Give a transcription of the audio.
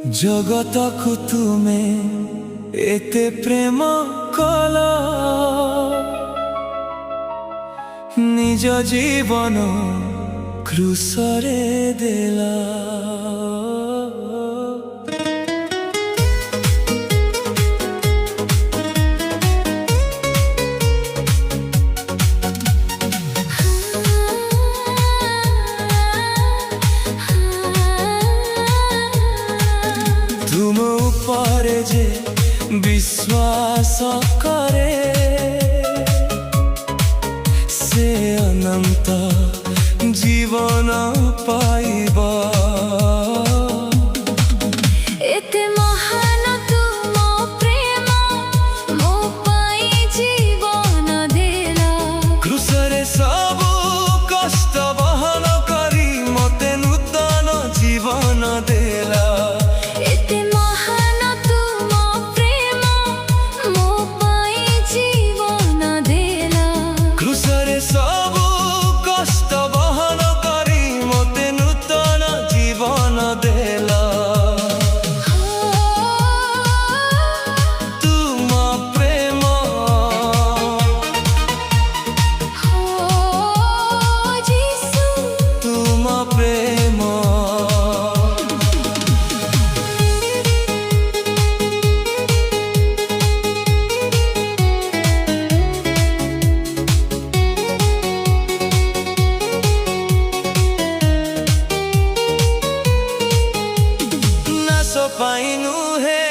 ଜଗତକୁ ତୁମେ ଏତେ ପ୍ରେମ କଲ, ନିଜ ଜୀବନ କ୍ରୁଶରେ ଦେଲ। तुम ऊपर जे विश्वास करे से अनंत जीवन पाइबा। एते महान तुम प्रेम मो पाई जीवन देला। क्रूसरे सबु कष्ट बहन करी मते नूतन जीवन देला। एते महान तुम प्रेम मो पाई जीवन देला। क्रूसरे सबु कष्ट बहन करी मते नूतन जीवन देला। तुम प्रेम जीसु तुम प्रेम नाश पाइनु हे